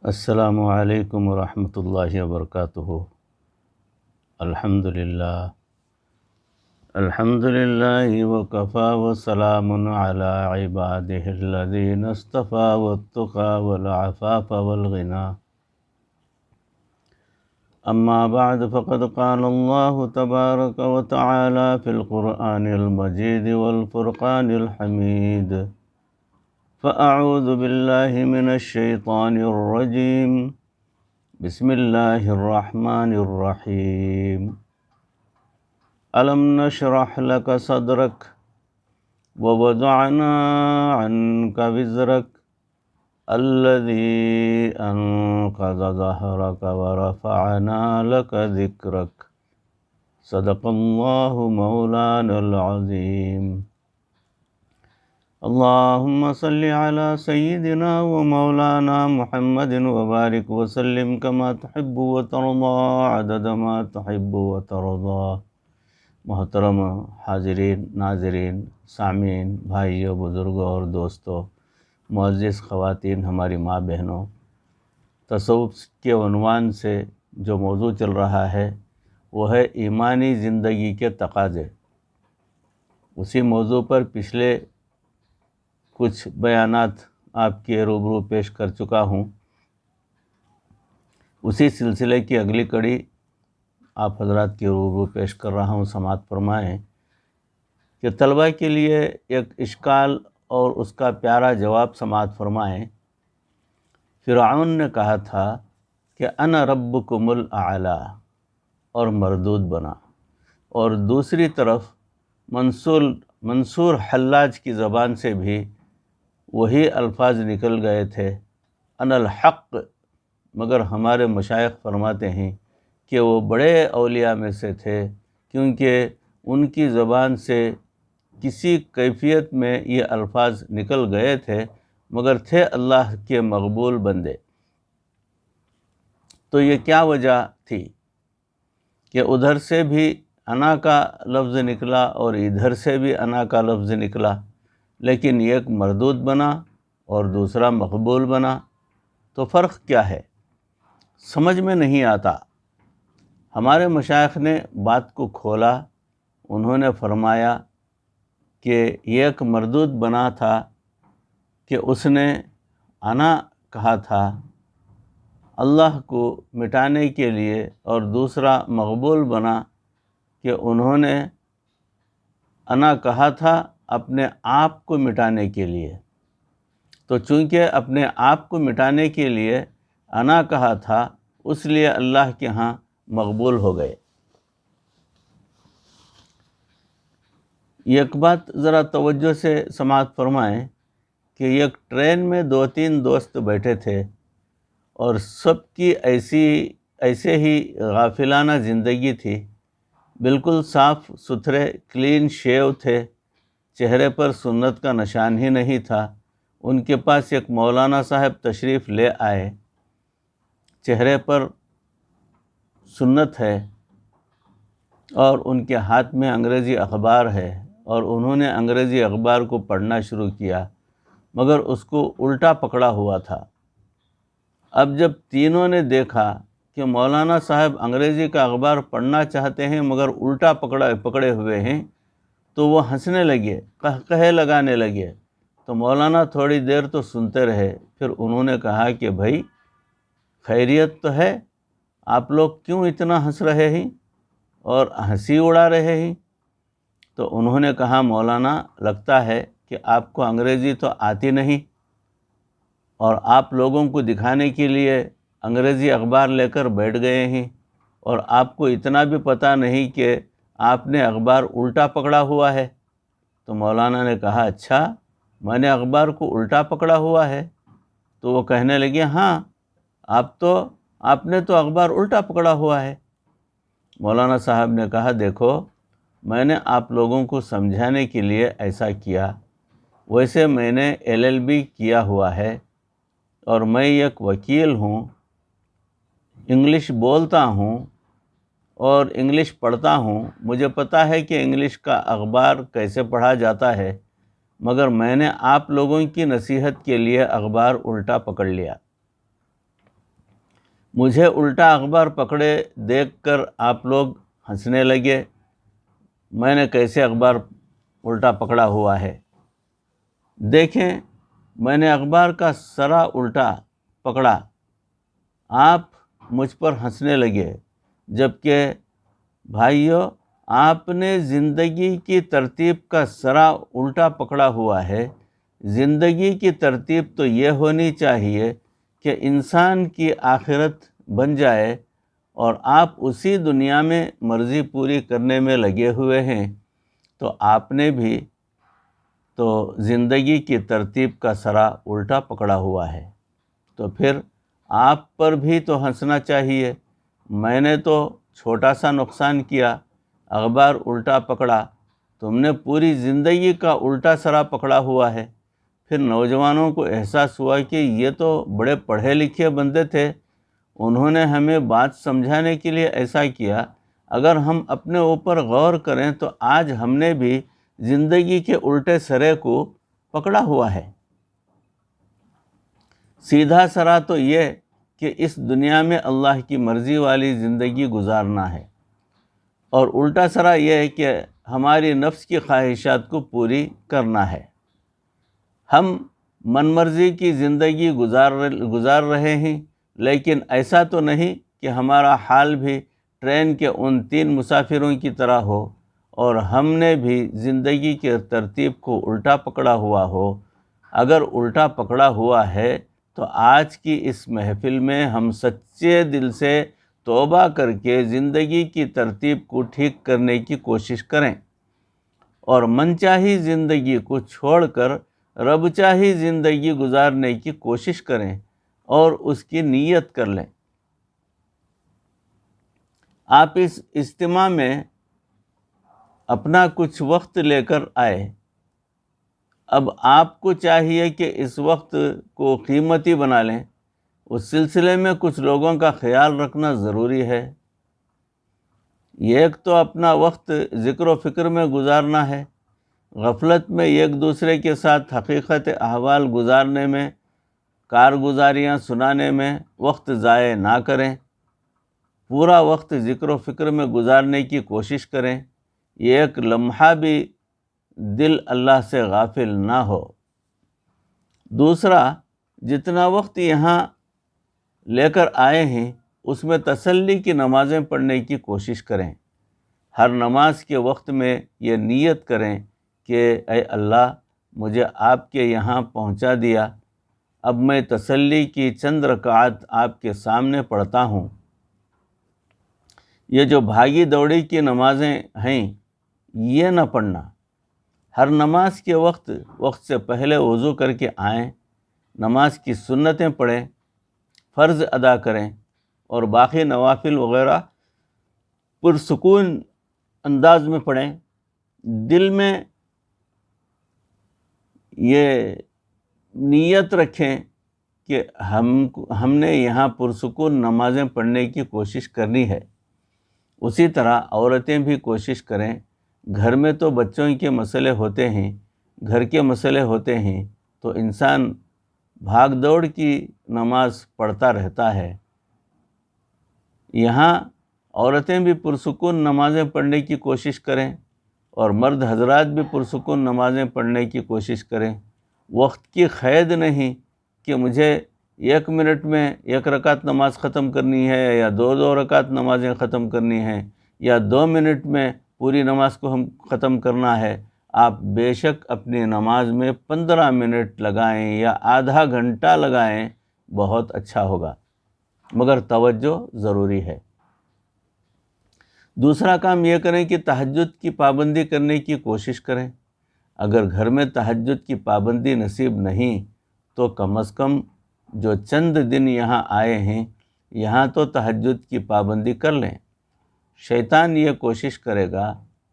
السلام علیکم ورحمۃ اللہ وبرکاتہ۔ الحمد للہ وکفیٰ وسلام علی عبادہ الذین اصطفیٰ والتقیٰ والعفاف والغنیٰ۔ اما بعد فقد قال اللہ تبارک وتعالی فی القرآن المجید والفرقان الحمید۔ فأعوذ باللہ من الشیطان الرجیم، بسم اللہ الرحمن الرحیم۔ ألم نشرح لك صدرك ووضعنا عنك وزرك الذي أنقض ظهرك ورفعنا لك ذكرك صدق الله مولانا العظيم۔ اللهم صل على سيدنا ومولانا محمد وبارك وسلم كما تحب وترضى عدد ما تحب وترضى۔ محترم حاضرین، ناظرین، سامعین، بھائیوں، بزرگوں اور دوستوں، معزز خواتین، ہماری ماں بہنوں، تصوف کے عنوان سے جو موضوع چل رہا ہے وہ ہے ایمانی زندگی کے تقاضے۔ اسی موضوع پر پچھلے کچھ بیانات آپ کے روبرو پیش کر چکا ہوں۔ اسی سلسلے کی اگلی کڑی آپ حضرات کے روبرو پیش کر رہا ہوں، سماعت فرمائیں کہ طلبہ کے لیے ایک اشکال اور اس کا پیارا جواب سماعت فرمائیں۔ فرعون نے کہا تھا کہ انا ربکم الاعلی اور مردود بنا، اور دوسری طرف منصور حلاج کی زبان سے بھی وہی الفاظ نکل گئے تھے، انا الحق، مگر ہمارے مشائخ فرماتے ہیں کہ وہ بڑے اولیاء میں سے تھے، کیونکہ ان کی زبان سے کسی کیفیت میں یہ الفاظ نکل گئے تھے، مگر تھے اللہ کے مقبول بندے۔ تو یہ کیا وجہ تھی کہ ادھر سے بھی انا کا لفظ نکلا اور ادھر سے بھی انا کا لفظ نکلا، لیکن ایک مردود بنا اور دوسرا مقبول بنا؟ تو فرق کیا ہے؟ سمجھ میں نہیں آتا۔ ہمارے مشائخ نے بات کو کھولا، انہوں نے فرمایا کہ ایک مردود بنا تھا کہ اس نے انا کہا تھا اللہ کو مٹانے کے لیے، اور دوسرا مقبول بنا کہ انہوں نے انا کہا تھا اپنے آپ کو مٹانے کے لیے۔ تو چونکہ اپنے آپ کو مٹانے کے لیے انا کہا تھا، اس لیے اللہ کے ہاں مقبول ہو گئے۔ ایک بات ذرا توجہ سے سماعت فرمائیں کہ ایک ٹرین میں 2-3 دوست بیٹھے تھے، اور سب کی ایسے ہی غافلانہ زندگی تھی، بالکل صاف ستھرے کلین شیو تھے، چہرے پر سنت کا نشان ہی نہیں تھا۔ ان کے پاس ایک مولانا صاحب تشریف لے آئے، چہرے پر سنت ہے اور ان کے ہاتھ میں انگریزی اخبار ہے، اور انہوں نے انگریزی اخبار کو پڑھنا شروع کیا، مگر اس کو الٹا پکڑا ہوا تھا۔ اب جب تینوں نے دیکھا کہ مولانا صاحب انگریزی کا اخبار پڑھنا چاہتے ہیں مگر الٹا پکڑے ہوئے ہیں، تو وہ ہنسنے لگے، قہقہے لگانے لگے۔ تو مولانا تھوڑی دیر تو سنتے رہے، پھر انہوں نے کہا کہ بھائی خیریت تو ہے، آپ لوگ کیوں اتنا ہنس رہے ہیں اور ہنسی اڑا رہے ہیں؟ تو انہوں نے کہا مولانا لگتا ہے کہ آپ کو انگریزی تو آتی نہیں، اور آپ لوگوں کو دکھانے کے لیے انگریزی اخبار لے کر بیٹھ گئے ہیں، اور آپ کو اتنا بھی پتہ نہیں کہ آپ نے اخبار الٹا پکڑا ہوا ہے۔ تو مولانا نے کہا اچھا، میں نے اخبار کو الٹا پکڑا ہوا ہے؟ تو وہ کہنے لگے ہاں، آپ نے تو اخبار الٹا پکڑا ہوا ہے۔ مولانا صاحب نے کہا دیکھو، میں نے آپ لوگوں کو سمجھانے کے لیے ایسا کیا، ویسے میں نے LLB کیا ہوا ہے، اور میں ایک وکیل ہوں، انگلش بولتا ہوں اور انگلش پڑھتا ہوں، مجھے پتہ ہے کہ انگلش کا اخبار کیسے پڑھا جاتا ہے، مگر میں نے آپ لوگوں کی نصیحت کے لیے اخبار الٹا پکڑ لیا۔ مجھے الٹا اخبار پکڑے دیکھ کر آپ لوگ ہنسنے لگے۔ میں نے کیسے اخبار الٹا پکڑا ہوا ہے؟ دیکھیں، میں نے اخبار کا سرا الٹا پکڑا، آپ مجھ پر ہنسنے لگے، جبکہ بھائیو آپ نے زندگی کی ترتیب کا سرا الٹا پکڑا ہوا ہے۔ زندگی کی ترتیب تو یہ ہونی چاہیے کہ انسان کی آخرت بن جائے، اور آپ اسی دنیا میں مرضی پوری کرنے میں لگے ہوئے ہیں، تو آپ نے بھی تو زندگی کی ترتیب کا سرا الٹا پکڑا ہوا ہے۔ تو پھر آپ پر بھی تو ہنسنا چاہیے۔ میں نے تو چھوٹا سا نقصان کیا، اخبار الٹا پکڑا، تم نے پوری زندگی کا الٹا سرا پکڑا ہوا ہے۔ پھر نوجوانوں کو احساس ہوا کہ یہ تو بڑے پڑھے لکھے بندے تھے، انہوں نے ہمیں بات سمجھانے کے لیے ایسا کیا۔ اگر ہم اپنے اوپر غور کریں تو آج ہم نے بھی زندگی کے الٹے سرے کو پکڑا ہوا ہے۔ سیدھا سرا تو یہ کہ اس دنیا میں اللہ کی مرضی والی زندگی گزارنا ہے، اور الٹا سرا یہ ہے کہ ہماری نفس کی خواہشات کو پوری کرنا ہے۔ ہم من مرضی کی زندگی گزار رہے ہیں، لیکن ایسا تو نہیں کہ ہمارا حال بھی ٹرین کے ان 3 مسافروں کی طرح ہو اور ہم نے بھی زندگی کے ترتیب کو الٹا پکڑا ہوا ہو۔ اگر الٹا پکڑا ہوا ہے تو آج کی اس محفل میں ہم سچے دل سے توبہ کر کے زندگی کی ترتیب کو ٹھیک کرنے کی کوشش کریں، اور من چاہی زندگی کو چھوڑ کر رب چاہی زندگی گزارنے کی کوشش کریں اور اس کی نیت کر لیں۔ آپ اس اجتماع میں اپنا کچھ وقت لے کر آئے، اب آپ کو چاہیے کہ اس وقت کو قیمتی بنا لیں۔ اس سلسلے میں کچھ لوگوں کا خیال رکھنا ضروری ہے۔ ایک تو اپنا وقت ذکر و فکر میں گزارنا ہے، غفلت میں ایک دوسرے کے ساتھ حقیقت احوال گزارنے میں، کارگزاریاں سنانے میں وقت ضائع نہ کریں، پورا وقت ذکر و فکر میں گزارنے کی کوشش کریں، ایک لمحہ بھی دل اللہ سے غافل نہ ہو۔ دوسرا، جتنا وقت یہاں لے کر آئے ہیں اس میں تسلی کی نمازیں پڑھنے کی کوشش کریں۔ ہر نماز کے وقت میں یہ نیت کریں کہ اے اللہ، مجھے آپ کے یہاں پہنچا دیا، اب میں تسلی کی چند رکعات آپ کے سامنے پڑھتا ہوں۔ یہ جو بھاگی دوڑی کی نمازیں ہیں یہ نہ پڑھنا۔ ہر نماز کے وقت سے پہلے وضو کر کے آئیں، نماز کی سنتیں پڑھیں، فرض ادا کریں، اور باقی نوافل وغیرہ پرسکون انداز میں پڑھیں۔ دل میں یہ نیت رکھیں کہ ہم نے یہاں پرسکون نمازیں پڑھنے کی کوشش کرنی ہے۔ اسی طرح عورتیں بھی کوشش کریں۔ گھر میں تو بچوں کے مسئلے ہوتے ہیں، گھر کے مسئلے ہوتے ہیں، تو انسان بھاگ دوڑ کی نماز پڑھتا رہتا ہے۔ یہاں عورتیں بھی پرسکون نمازیں پڑھنے کی کوشش کریں، اور مرد حضرات بھی پرسکون نمازیں پڑھنے کی کوشش کریں۔ وقت کی قید نہیں کہ مجھے 1 منٹ میں 1 رکعت نماز ختم کرنی ہے، یا 2 رکعت نمازیں ختم کرنی ہیں، یا 2 منٹ میں پوری نماز کو ہم ختم کرنا ہے۔ آپ بے شک اپنی نماز میں 15 منٹ لگائیں یا آدھا گھنٹہ لگائیں، بہت اچھا ہوگا، مگر توجہ ضروری ہے۔ دوسرا کام یہ کریں کہ تہجد کی پابندی کرنے کی کوشش کریں۔ اگر گھر میں تہجد کی پابندی نصیب نہیں تو کم از کم جو چند دن یہاں آئے ہیں یہاں تو تہجد کی پابندی کر لیں۔ شیطان یہ کوشش کرے گا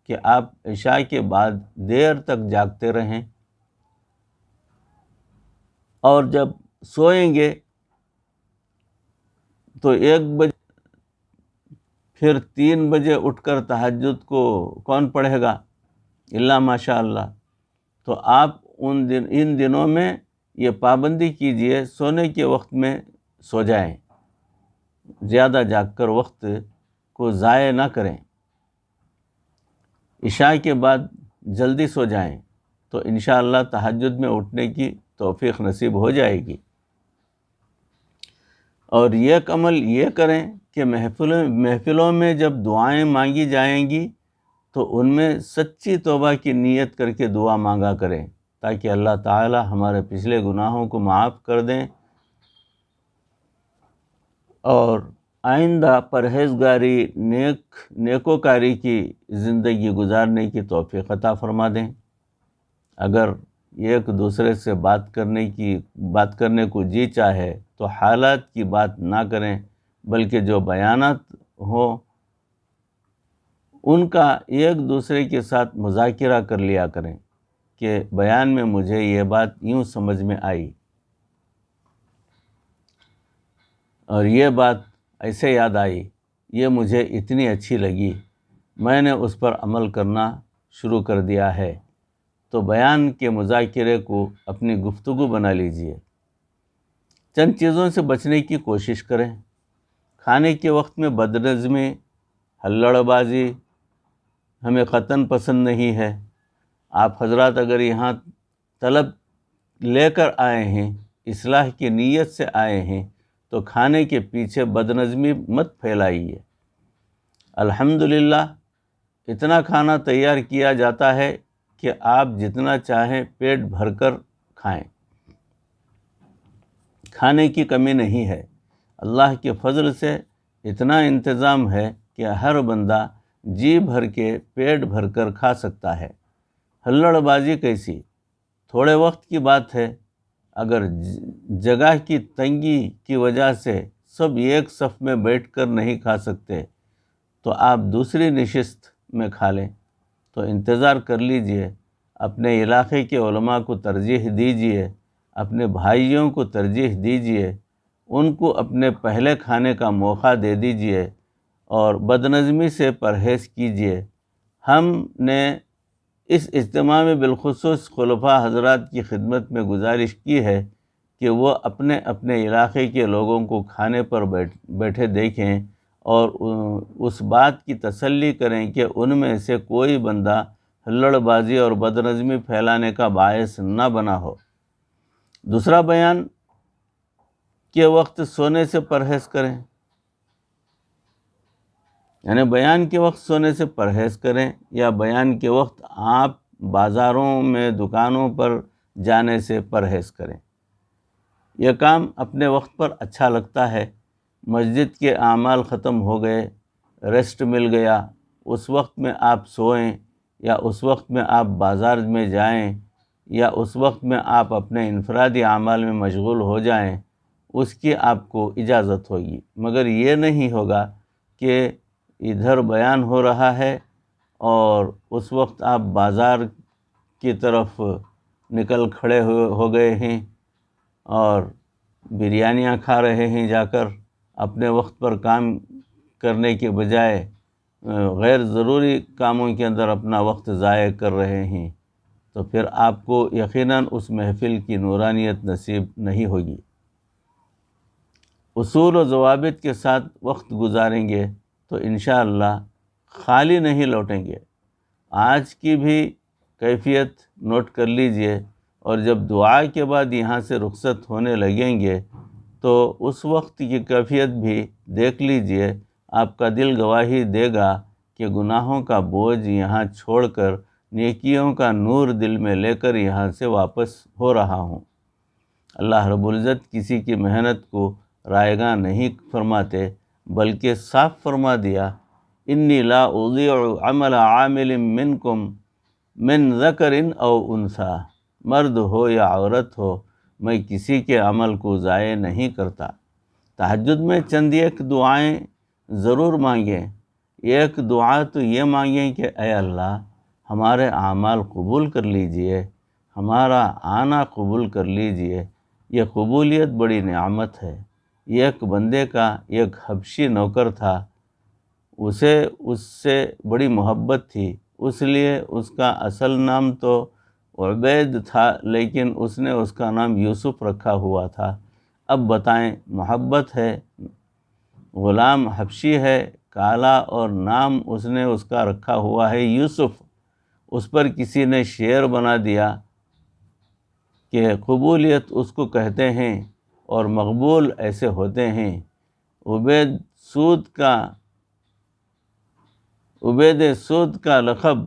کہ آپ عشاء کے بعد دیر تک جاگتے رہیں، اور جب سوئیں گے تو 1 بجے، پھر 3 بجے اٹھ کر تہجد کو کون پڑھے گا الا ماشاء اللہ۔ تو آپ ان دنوں میں یہ پابندی کیجئے، سونے کے وقت میں سو جائیں۔ زیادہ جاگ کر وقت کو ضائع نہ کریں۔ عشاء کے بعد جلدی سو جائیں تو انشاءاللہ تہجد میں اٹھنے کی توفیق نصیب ہو جائے گی۔ اور ایک عمل یہ کریں کہ محفلوں میں جب دعائیں مانگی جائیں گی تو ان میں سچی توبہ کی نیت کر کے دعا مانگا کریں، تاکہ اللہ تعالی ہمارے پچھلے گناہوں کو معاف کر دیں اور آئندہ پرہیزگاری نیکوکاری کی زندگی گزارنے کی توفیق عطا فرما دیں۔ اگر ایک دوسرے سے بات کرنے کو جی چاہے تو حالات کی بات نہ کریں، بلکہ جو بیانات ہوں ان کا ایک دوسرے کے ساتھ مذاکرہ کر لیا کریں کہ بیان میں مجھے یہ بات یوں سمجھ میں آئی اور یہ بات ایسے یاد آئی، یہ مجھے اتنی اچھی لگی، میں نے اس پر عمل کرنا شروع کر دیا ہے۔ تو بیان کے مذاکرے کو اپنی گفتگو بنا لیجئے۔ چند چیزوں سے بچنے کی کوشش کریں۔ کھانے کے وقت میں بدنظمی، ہلڑ بازی ہمیں قطعاً پسند نہیں ہے۔ آپ حضرات اگر یہاں طلب لے کر آئے ہیں، اصلاح کی نیت سے آئے ہیں، تو کھانے کے پیچھے بدنظمی مت پھیلائیے۔ الحمدللہ اتنا کھانا تیار کیا جاتا ہے کہ آپ جتنا چاہیں پیٹ بھر کر کھائیں، کھانے کی کمی نہیں ہے۔ اللہ کے فضل سے اتنا انتظام ہے کہ ہر بندہ جی بھر کے پیٹ بھر کر کھا سکتا ہے۔ ہلڑ بازی کیسی؟ تھوڑے وقت کی بات ہے۔ اگر جگہ کی تنگی کی وجہ سے سب ایک صف میں بیٹھ کر نہیں کھا سکتے تو آپ دوسری نشست میں کھا لیں، تو انتظار کر لیجئے۔ اپنے علاقے کے علماء کو ترجیح دیجئے، اپنے بھائیوں کو ترجیح دیجئے، ان کو اپنے پہلے کھانے کا موقع دے دیجئے اور بدنظمی سے پرہیز کیجئے۔ ہم نے اس اجتماع میں بالخصوص خلفاء حضرات کی خدمت میں گزارش کی ہے کہ وہ اپنے اپنے علاقے کے لوگوں کو کھانے پر بیٹھے دیکھیں اور اس بات کی تسلی کریں کہ ان میں سے کوئی بندہ ہلڑ بازی اور بدنظمی پھیلانے کا باعث نہ بنا ہو۔ دوسرا، بیان کے وقت سونے سے پرہیز کریں، یعنی بیان کے وقت سونے سے پرہیز کریں، یا بیان کے وقت آپ بازاروں میں دکانوں پر جانے سے پرہیز کریں۔ یہ کام اپنے وقت پر اچھا لگتا ہے۔ مسجد کے اعمال ختم ہو گئے، ریسٹ مل گیا، اس وقت میں آپ سوئیں، یا اس وقت میں آپ بازار میں جائیں، یا اس وقت میں آپ اپنے انفرادی اعمال میں مشغول ہو جائیں، اس کی آپ کو اجازت ہوگی۔ مگر یہ نہیں ہوگا کہ ادھر بیان ہو رہا ہے اور اس وقت آپ بازار کی طرف نکل کھڑے ہو گئے ہیں اور بریانیاں کھا رہے ہیں جا کر، اپنے وقت پر کام کرنے کے بجائے غیر ضروری کاموں کے اندر اپنا وقت ضائع کر رہے ہیں، تو پھر آپ کو یقیناً اس محفل کی نورانیت نصیب نہیں ہوگی۔ اصول و ضوابط کے ساتھ وقت گزاریں گے تو انشاءاللہ خالی نہیں لوٹیں گے۔ آج کی بھی کیفیت نوٹ کر لیجئے، اور جب دعا کے بعد یہاں سے رخصت ہونے لگیں گے تو اس وقت کی کیفیت بھی دیکھ لیجئے۔ آپ کا دل گواہی دے گا کہ گناہوں کا بوجھ یہاں چھوڑ کر نیکیوں کا نور دل میں لے کر یہاں سے واپس ہو رہا ہوں۔ اللہ رب العزت کسی کی محنت کو رائیگاں نہیں فرماتے، بلکہ صاف فرما دیا، انی لا اضیع عمل عامل منکم من ذکر او انثی، مرد ہو یا عورت ہو، میں کسی کے عمل کو ضائع نہیں کرتا۔ تہجد میں چند ایک دعائیں ضرور مانگیں۔ ایک دعا تو یہ مانگیں کہ اے اللہ ہمارے اعمال قبول کر لیجئے، ہمارا آنا قبول کر لیجئے۔ یہ قبولیت بڑی نعمت ہے۔ ایک بندے کا ایک حبشی نوکر تھا، اسے اس سے بڑی محبت تھی، اس لیے اس کا اصل نام تو عبید تھا، لیکن اس نے اس کا نام یوسف رکھا ہوا تھا۔ اب بتائیں، محبت ہے غلام حبشی ہے، کالا، اور نام اس نے اس کا رکھا ہوا ہے یوسف، اس پر کسی نے شعر بنا دیا کہ قبولیت اس کو کہتے ہیں اور مقبول ایسے ہوتے ہیں۔ عبید سود کا لقب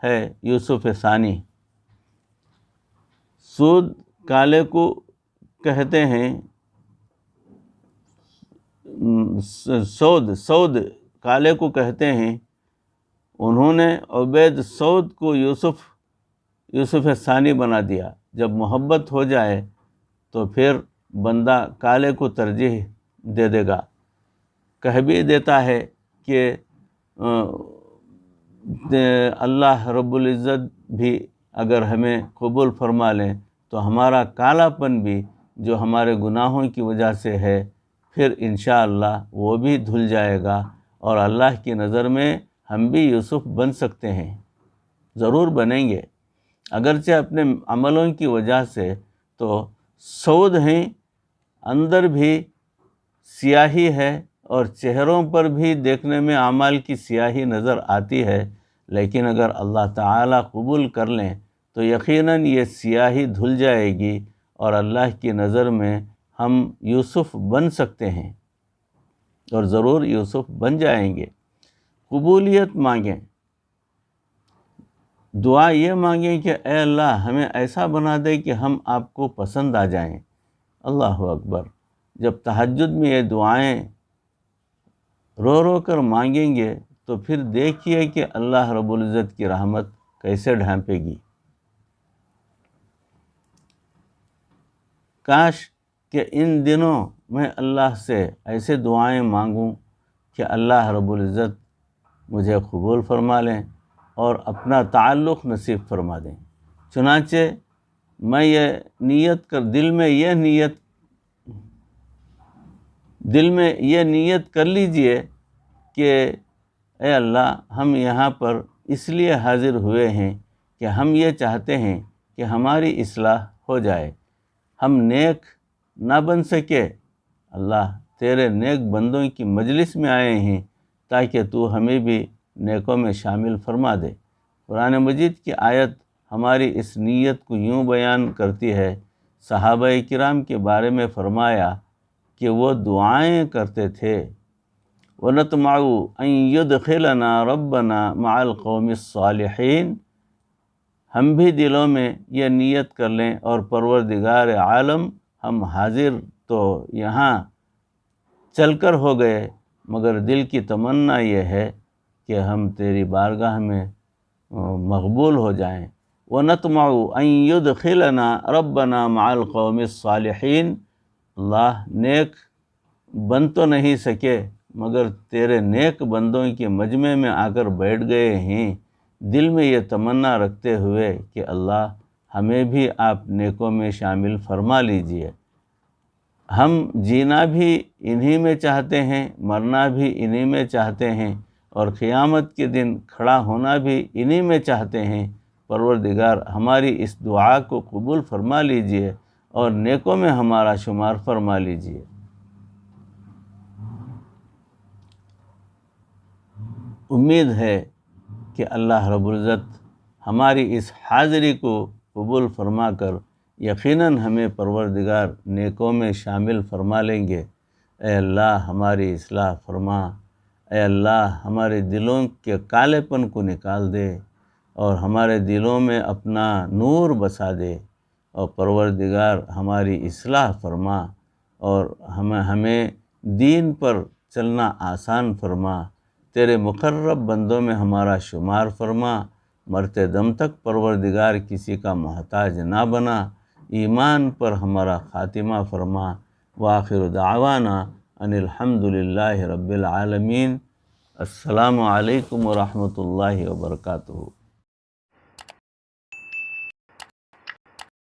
ہے یوسف ثانی۔ سود کالے کو کہتے ہیں، سود کالے کو کہتے ہیں، انہوں نے عبید سود کو یوسف ثانی بنا دیا۔ جب محبت ہو جائے تو پھر بندہ کالے کو ترجیح دے دے گا۔ کہہ بھی دیتا ہے کہ اللہ رب العزت بھی اگر ہمیں قبول فرما لیں تو ہمارا کالا پن بھی جو ہمارے گناہوں کی وجہ سے ہے پھر انشاءاللہ وہ بھی دھل جائے گا، اور اللہ کی نظر میں ہم بھی یوسف بن سکتے ہیں، ضرور بنیں گے، اگرچہ اپنے عملوں کی وجہ سے تو سود ہیں، اندر بھی سیاہی ہے اور چہروں پر بھی دیکھنے میں اعمال کی سیاہی نظر آتی ہے، لیکن اگر اللہ تعالیٰ قبول کر لیں تو یقیناً یہ سیاہی دھل جائے گی اور اللہ کی نظر میں ہم یوسف بن سکتے ہیں، اور ضرور یوسف بن جائیں گے۔ قبولیت مانگیں، دعا یہ مانگیں کہ اے اللہ ہمیں ایسا بنا دے کہ ہم آپ کو پسند آ جائیں۔ اللہ اکبر! جب تہجد میں یہ دعائیں رو رو کر مانگیں گے تو پھر دیکھیے کہ اللہ رب العزت کی رحمت کیسے ڈھانپے گی۔ کاش کہ ان دنوں میں اللہ سے ایسے دعائیں مانگوں کہ اللہ رب العزت مجھے قبول فرما لیں اور اپنا تعلق نصیب فرما دیں۔ چنانچہ میں یہ نیت کر دل میں یہ نیت کر لیجئے کہ اے اللہ ہم یہاں پر اس لیے حاضر ہوئے ہیں کہ ہم یہ چاہتے ہیں کہ ہماری اصلاح ہو جائے، ہم نیک نہ بن سکے، اللہ تیرے نیک بندوں کی مجلس میں آئے ہیں تاکہ تو ہمیں بھی نیکوں میں شامل فرما دے۔ قرآن مجید کی آیت ہماری اس نیت کو یوں بیان کرتی ہے۔ صحابہ کرام کے بارے میں فرمایا کہ وہ دعائیں کرتے تھے، وَنَطْمَعُ أَن يُدْخِلَنَا رَبَّنَا مَعَ الْقَوْمِ الصَّالِحِينَ، ہم بھی دلوں میں یہ نیت کر لیں اور پروردگار عالم ہم حاضر تو یہاں چل کر ہو گئے، مگر دل کی تمنا یہ ہے کہ ہم تیری بارگاہ میں مقبول ہو جائیں۔ وَنَطْمَعُ أَن يُدْخِلَنَا رَبَّنَا مَعَ الْقَوْمِ الصَّالِحِينَ، اللہ نیک بن تو نہیں سکے مگر تیرے نیک بندوں کے مجمع میں آ کر بیٹھ گئے ہیں، دل میں یہ تمنا رکھتے ہوئے کہ اللہ ہمیں بھی آپ نیکوں میں شامل فرما لیجئے۔ ہم جینا بھی انہی میں چاہتے ہیں، مرنا بھی انہی میں چاہتے ہیں، اور قیامت کے دن کھڑا ہونا بھی انہی میں چاہتے ہیں۔ پروردگار ہماری اس دعا کو قبول فرما لیجئے اور نیکوں میں ہمارا شمار فرما لیجئے۔ امید ہے کہ اللہ رب العزت ہماری اس حاضری کو قبول فرما کر یقیناً ہمیں پروردگار نیکوں میں شامل فرما لیں گے۔ اے اللہ ہماری اصلاح فرما، اے اللہ ہمارے دلوں کے کالے پن کو نکال دے اور ہمارے دلوں میں اپنا نور بسا دے، اور پروردگار ہماری اصلاح فرما اور ہمیں دین پر چلنا آسان فرما، تیرے مقرب بندوں میں ہمارا شمار فرما، مرتے دم تک پروردگار کسی کا محتاج نہ بنا، ایمان پر ہمارا خاتمہ فرما۔ وآخر دعوانا ان الحمد للہ رب العالمین۔ السلام علیکم ورحمۃ اللہ وبرکاتہ۔